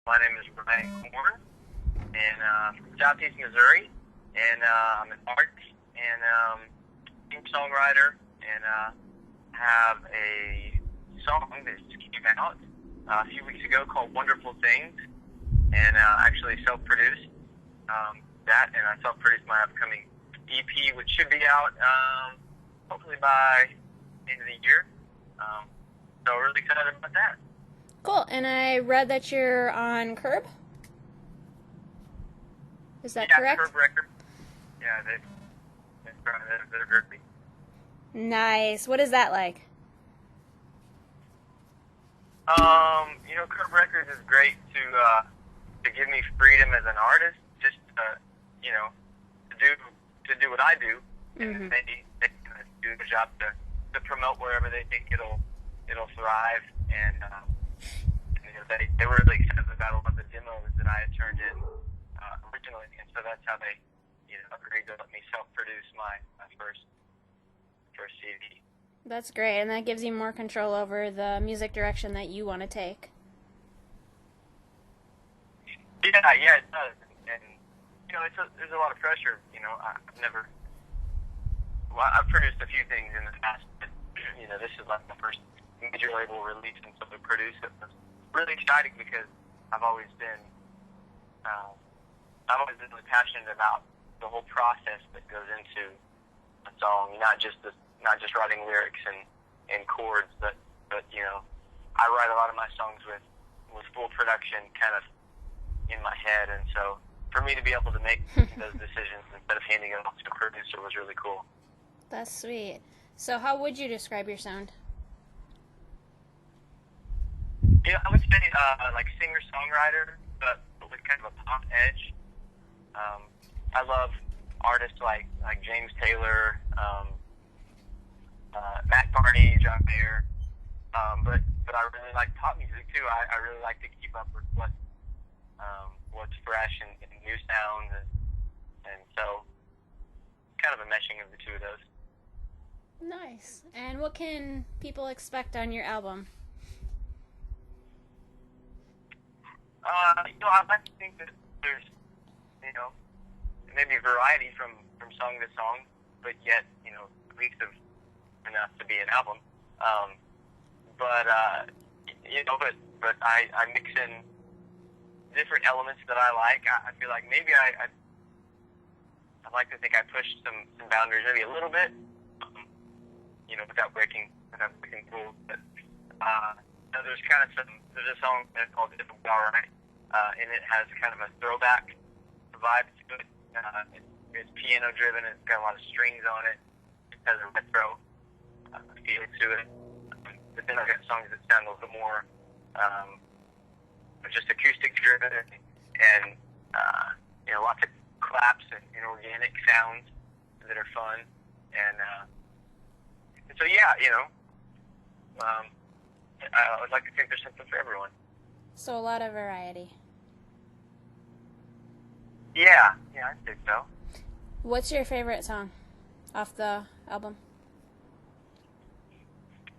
My name is Ryan Korn, and from Southeast Missouri, and I'm an artist and songwriter, and have a song that just came out a few weeks ago called "Wonderful Things," and actually self-produced that, and I self-produced my upcoming EP, which should be out hopefully by the end of the year. So really excited about that. Cool. And I read that you're on Curb. Is that correct? Curb Records. Yeah, they're great. Nice. What is that like? Curb Records is great to give me freedom as an artist, just to do what I do, and they kind of do the job to promote wherever they think it'll thrive, and they were really excited about a lot of the demos that I had turned in originally, and so that's how they agreed to let me self-produce my first CD. That's great, and that gives you more control over the music direction that you want to take. Yeah, it does, and there's a lot of pressure. I've produced a few things in the past, but this is like my first major label release, and so to produce it was really exciting because I've always been really passionate about the whole process that goes into a song, not just writing lyrics and chords, but I write a lot of my songs with full production kind of in my head, and so for me to be able to make those decisions instead of handing it off to a producer was really cool. That's sweet. So how would you describe your sound? I would say like singer-songwriter, but with kind of a pop edge. I love artists like James Taylor, Matt Barney, John Mayer, but I really like pop music too. I really like to keep up with what's fresh and new sounds, and so kind of a meshing of the two of those. Nice. And what can people expect on your album? I like to think that there's, maybe variety from song to song, but yet, cohesive enough to be an album. But I mix in different elements that I like. I feel like maybe I like to think I pushed some boundaries maybe a little bit, without breaking rules. But there's a song that's called "It'll Be Alright," and it has kind of a throwback vibe to it. It's piano driven. It's got a lot of strings on it. It has a retro feel to it. But then I've got songs that sound a little bit more just acoustic driven, and lots of claps and organic sounds that are fun, and so I would like to think there's something for everyone. So a lot of variety. Yeah, I think so. What's your favorite song off the album?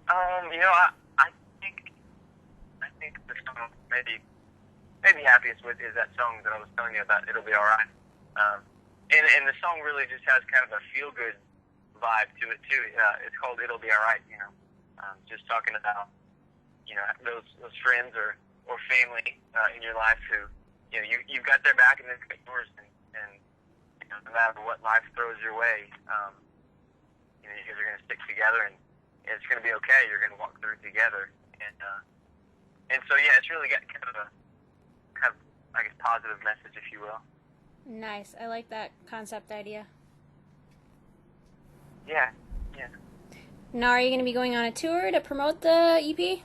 I think the song maybe happiest with is that song that I was telling you about. "It'll Be Alright," and the song really just has kind of a feel good vibe to it too. It's called "It'll Be Alright." Just talking about those friends or family in your life who you've got their back and they've got yours, and no matter what life throws your way, you guys are going to stick together, and it's going to be okay. You're going to walk through it together, and so it's really got kind of I guess positive message, if you will. Nice. I like that concept idea. Yeah. Now, are you going to be going on a tour to promote the EP?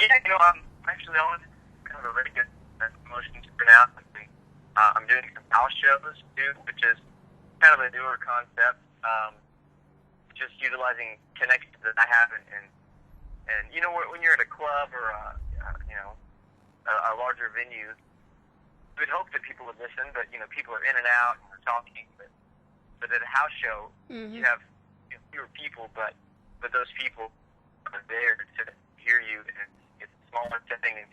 Yeah, I'm actually on kind of a very good promotion for now. I'm doing some house shows too, which is kind of a newer concept. Just utilizing connections that I have, and when you're at a club or a larger venue, you would hope that people would listen, but people are in and out and we're talking. But at a house show, you have fewer people, but those people are there to hear you, and it's a smaller setting, and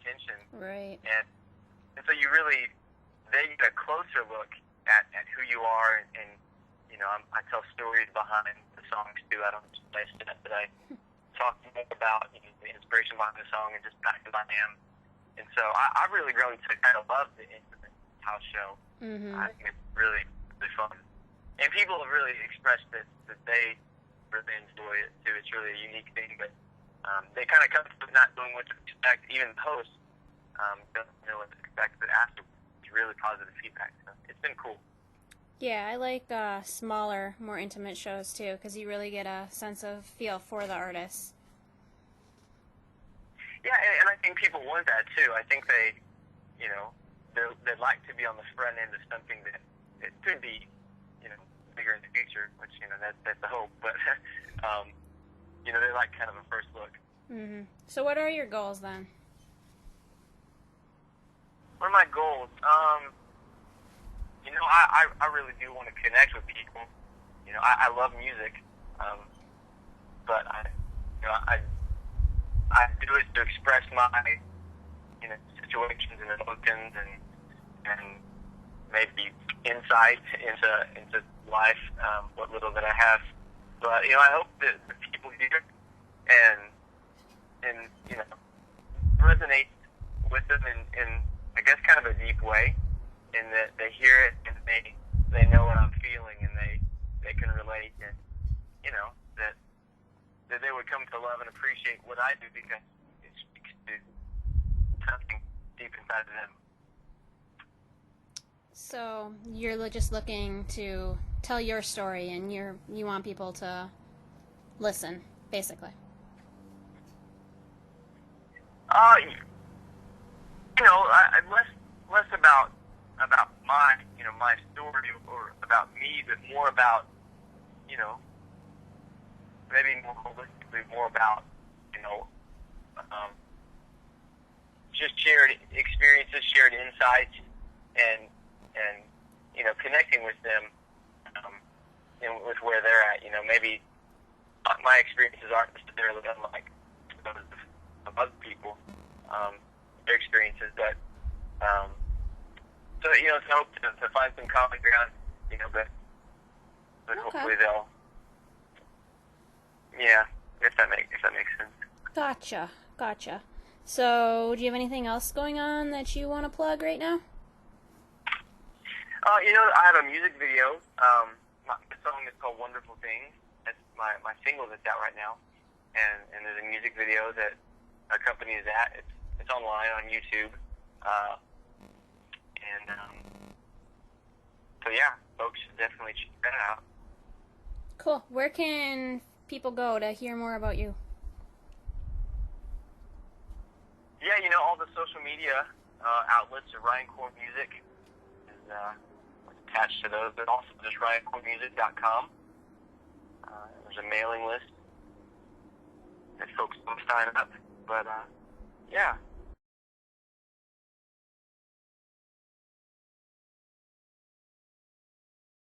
attention. Right. And so they get a closer look at who you are, and you know, I tell stories behind the songs too. I don't just play stuff, but I talk more about, you know, the inspiration behind the song and just back who I am. And so I've really grown to kind of love the intimate house show. Mm-hmm. I think it's really, really fun. And people have really expressed that they really enjoy it too. It's really a unique thing, but they kind of come to not knowing what to expect. Even the host doesn't know what to expect, but after it's really positive feedback. So it's been cool. Yeah, I like smaller, more intimate shows too, because you really get a sense of feel for the artists. Yeah, and I think people want that too. I think they, you know, they'd like to be on the front end of something that it could be, you know, bigger in the future, which, you know, that's the hope. But, you know, they like kind of a first look. Mm-hmm. So what are your goals then? What are my goals? You know, I really do want to connect with people. You know, I love music, but I do it to express my, you know, situations and emotions and maybe insight into life, what little that I have. But, you know, I hope that the people hear and you know, resonate with them in I guess kind of a deep way, in that they hear it and they know what I'm feeling and they can relate, and, you know, that they would come to love and appreciate what I do because it speaks to something deep inside of them. So you're just looking to tell your story, and you want people to listen, basically. You know, less about my, you know, my story or about me, but more about, you know, maybe more holistically, more about, you know, just shared experiences, shared insights, and you know, connecting with them, and with where they're at. You know, maybe my experiences aren't necessarily unlike those of other people, their experiences, but so, you know, to hope to find some common ground, you know, but Okay. hopefully they'll, yeah, if that makes sense. Gotcha. So, do you have anything else going on that you want to plug right now? You know, I have a music video. The song is called Wonderful Things. That's my single that's out right now. And there's a music video that accompanies that. It's online on YouTube. So yeah, folks should definitely check that out. Cool. Where can people go to hear more about you? Yeah, you know, all the social media outlets of Ryan Core Music is attached to those, but also just RyanCoreMusic.com. There's a mailing list that folks can sign up. But yeah,